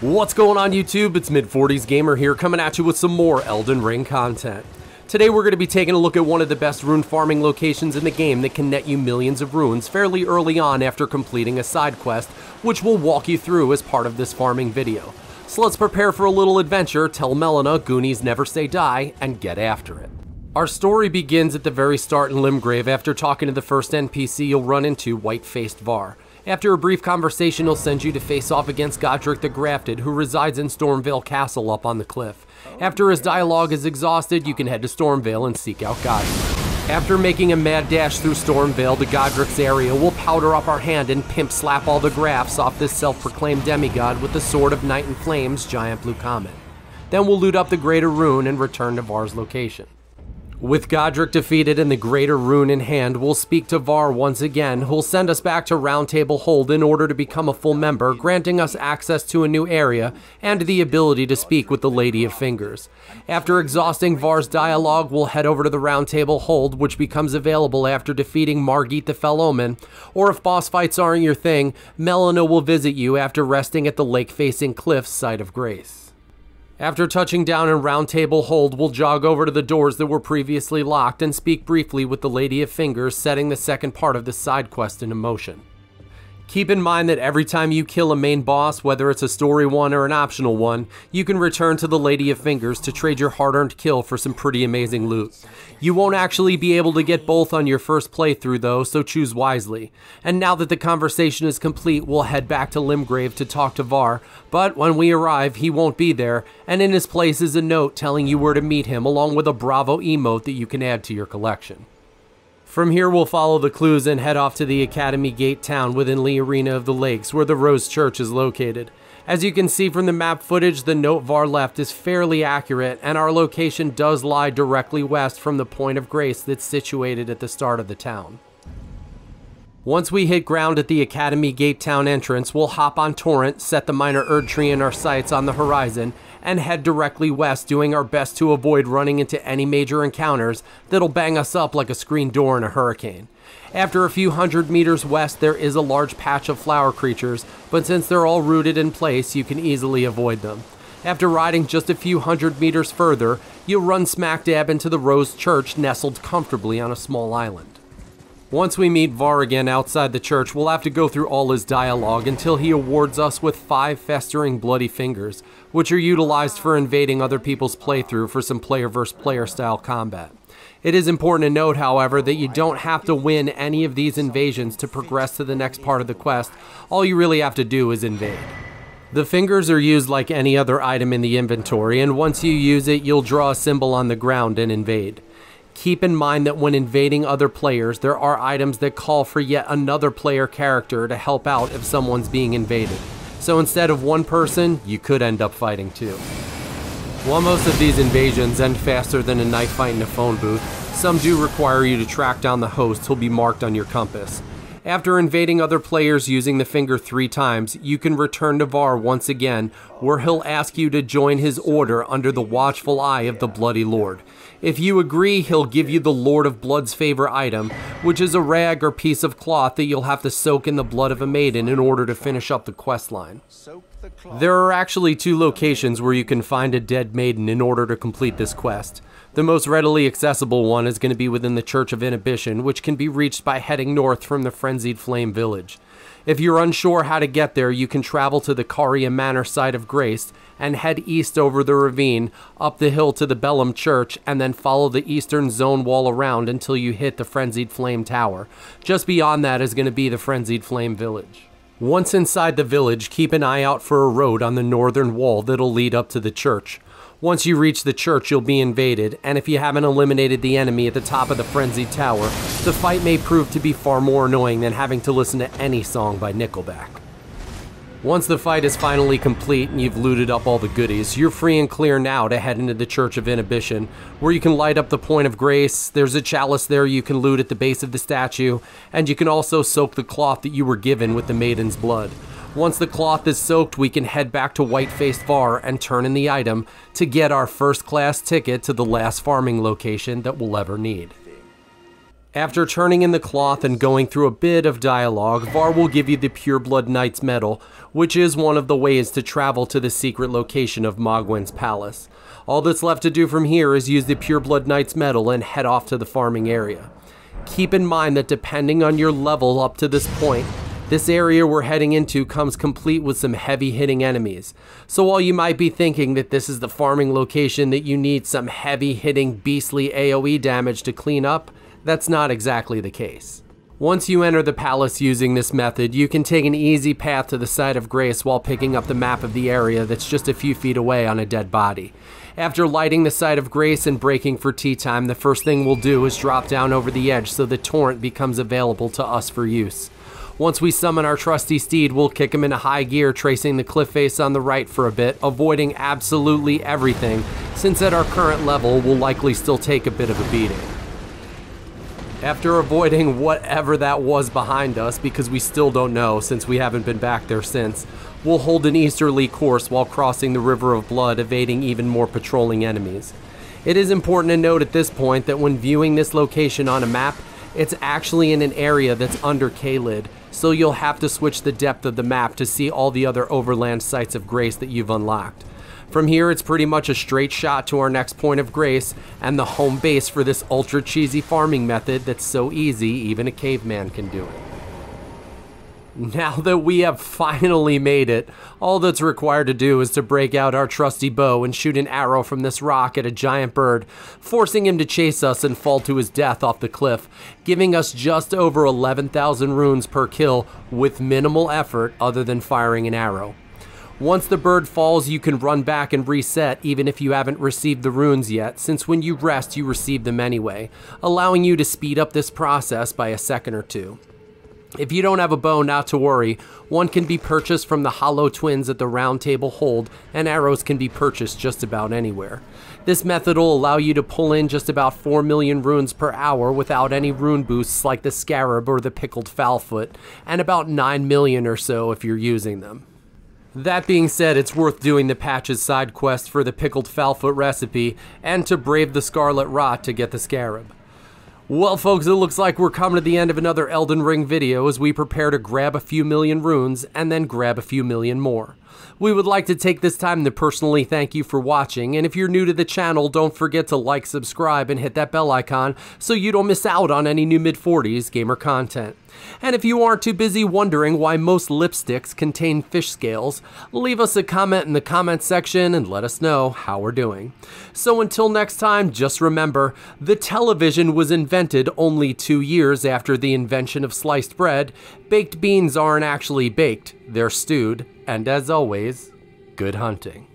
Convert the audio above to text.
What's going on YouTube? It's Mid-40s Gamer here coming at you with some more Elden Ring content. Today we're going to be taking a look at one of the best rune farming locations in the game that can net you millions of runes fairly early on after completing a side quest, which we'll walk you through as part of this farming video. So let's prepare for a little adventure, tell Melina, Goonies never say die, and get after it. Our story begins at the very start in Limgrave after talking to the first NPC you'll run into, White-Faced Varré. After a brief conversation, he'll send you to face off against Godric the Grafted, who resides in Stormvale Castle up on the cliff. After his dialogue is exhausted, you can head to Stormvale and seek out Godric. After making a mad dash through Stormvale to Godric's area, we'll powder up our hand and pimp slap all the grafts off this self-proclaimed demigod with the Sword of Night and Flame's giant blue comet. Then we'll loot up the Greater Rune and return to Varr's location. With Godric defeated and the Greater Rune in hand, we'll speak to Varré once again, who'll send us back to Roundtable Hold in order to become a full member, granting us access to a new area and the ability to speak with the Lady of Fingers. After exhausting Varr's dialogue, we'll head over to the Roundtable Hold, which becomes available after defeating Margit the Fell Omen, or if boss fights aren't your thing, Melina will visit you after resting at the lake-facing cliff's site of grace. After touching down in Roundtable Hold, we'll jog over to the doors that were previously locked and speak briefly with the Lady of Fingers, setting the second part of the side quest into motion. Keep in mind that every time you kill a main boss, whether it's a story one or an optional one, you can return to the Lady of Fingers to trade your hard-earned kill for some pretty amazing loot. You won't actually be able to get both on your first playthrough though, so choose wisely. And now that the conversation is complete, we'll head back to Limgrave to talk to Varré, but when we arrive, he won't be there, and in his place is a note telling you where to meet him, along with a Bravo emote that you can add to your collection. From here, we'll follow the clues and head off to the Academy Gate town within Liurnia of the Lakes, where the Rose Church is located. As you can see from the map footage, the note Varré left is fairly accurate, and our location does lie directly west from the Point of Grace that's situated at the start of the town. Once we hit ground at the Academy Gate town entrance, we'll hop on Torrent, set the minor Erdtree in our sights on the horizon, and head directly west, doing our best to avoid running into any major encounters that'll bang us up like a screen door in a hurricane. After a few hundred meters west, there is a large patch of flower creatures, but since they're all rooted in place, you can easily avoid them. After riding just a few hundred meters further, you'll run smack dab into the Rose Church, nestled comfortably on a small island. Once we meet Varré again outside the church, we'll have to go through all his dialogue until he awards us with 5 festering bloody fingers, which are utilized for invading other people's playthrough for some player versus player style combat. It is important to note, however, that you don't have to win any of these invasions to progress to the next part of the quest. All you really have to do is invade. The fingers are used like any other item in the inventory, and once you use it, you'll draw a symbol on the ground and invade. Keep in mind that when invading other players, there are items that call for yet another player character to help out if someone's being invaded. So instead of one person, you could end up fighting 2. While most of these invasions end faster than a knife fight in a phone booth, some do require you to track down the host who'll be marked on your compass. After invading other players using the finger 3 times, you can return to Varré once again, where he'll ask you to join his order under the watchful eye of the Bloody Lord. If you agree, he'll give you the Lord of Blood's favorite item, which is a rag or piece of cloth that you'll have to soak in the blood of a maiden in order to finish up the quest line. There are actually 2 locations where you can find a dead maiden in order to complete this quest. The most readily accessible one is going to be within the Church of Inhibition, which can be reached by heading north from the Frenzied Flame village. If you're unsure how to get there, you can travel to the Caria Manor site of Grace and head east over the ravine, up the hill to the Bellum Church, and then follow the eastern zone wall around until you hit the Frenzied Flame Tower. Just beyond that is going to be the Frenzied Flame village. Once inside the village, keep an eye out for a road on the northern wall that'll lead up to the church. Once you reach the church, you'll be invaded, and if you haven't eliminated the enemy at the top of the Frenzied Tower, the fight may prove to be far more annoying than having to listen to any song by Nickelback. Once the fight is finally complete and you've looted up all the goodies, you're free and clear now to head into the Church of Inhibition, where you can light up the Point of Grace. There's a chalice there you can loot at the base of the statue, and you can also soak the cloth that you were given with the maiden's blood. Once the cloth is soaked, we can head back to White-Faced Varré and turn in the item to get our first-class ticket to the last farming location that we'll ever need. After turning in the cloth and going through a bit of dialogue, Varré will give you the Pureblood Knight's Medal, which is one of the ways to travel to the secret location of Mohgwyn's Palace. All that's left to do from here is use the Pureblood Knight's Medal and head off to the farming area. Keep in mind that depending on your level up to this point, this area we're heading into comes complete with some heavy-hitting enemies. So while you might be thinking that this is the farming location that you need some heavy-hitting beastly AoE damage to clean up, that's not exactly the case. Once you enter the palace using this method, you can take an easy path to the site of grace while picking up the map of the area that's just a few feet away on a dead body. After lighting the site of grace and breaking for tea time, the first thing we'll do is drop down over the edge so the torrent becomes available to us for use. Once we summon our trusty steed, we'll kick him into high gear, tracing the cliff face on the right for a bit, avoiding absolutely everything, since at our current level we'll likely still take a bit of a beating. After avoiding whatever that was behind us, because we still don't know since we haven't been back there since, we'll hold an easterly course while crossing the River of Blood, evading even more patrolling enemies. It is important to note at this point that when viewing this location on a map, it's actually in an area that's under Caelid, so you'll have to switch the depth of the map to see all the other overland sites of grace that you've unlocked. From here, it's pretty much a straight shot to our next point of grace and the home base for this ultra cheesy farming method that's so easy even a caveman can do it. Now that we have finally made it, all that's required to do is to break out our trusty bow and shoot an arrow from this rock at a giant bird, forcing him to chase us and fall to his death off the cliff, giving us just over 11,000 runes per kill with minimal effort other than firing an arrow. Once the bird falls, you can run back and reset even if you haven't received the runes yet, since when you rest you receive them anyway, allowing you to speed up this process by a second or two. If you don't have a bow, not to worry, one can be purchased from the Hollow Twins at the Roundtable Hold, and arrows can be purchased just about anywhere. This method will allow you to pull in just about 4 million runes per hour without any rune boosts like the Scarab or the Pickled Foulfoot, and about 9 million or so if you're using them. That being said, it's worth doing the Patches side quest for the Pickled Foulfoot recipe, and to brave the Scarlet Rot to get the Scarab. Well folks, it looks like we're coming to the end of another Elden Ring video as we prepare to grab a few million runes and then grab a few million more. We would like to take this time to personally thank you for watching, and if you're new to the channel, don't forget to like, subscribe, and hit that bell icon so you don't miss out on any new mid-40s gamer content. And if you aren't too busy wondering why most lipsticks contain fish scales, leave us a comment in the comment section and let us know how we're doing. So until next time, just remember, the television was invented only 2 years after the invention of sliced bread. Baked beans aren't actually baked, they're stewed, and as always, good hunting.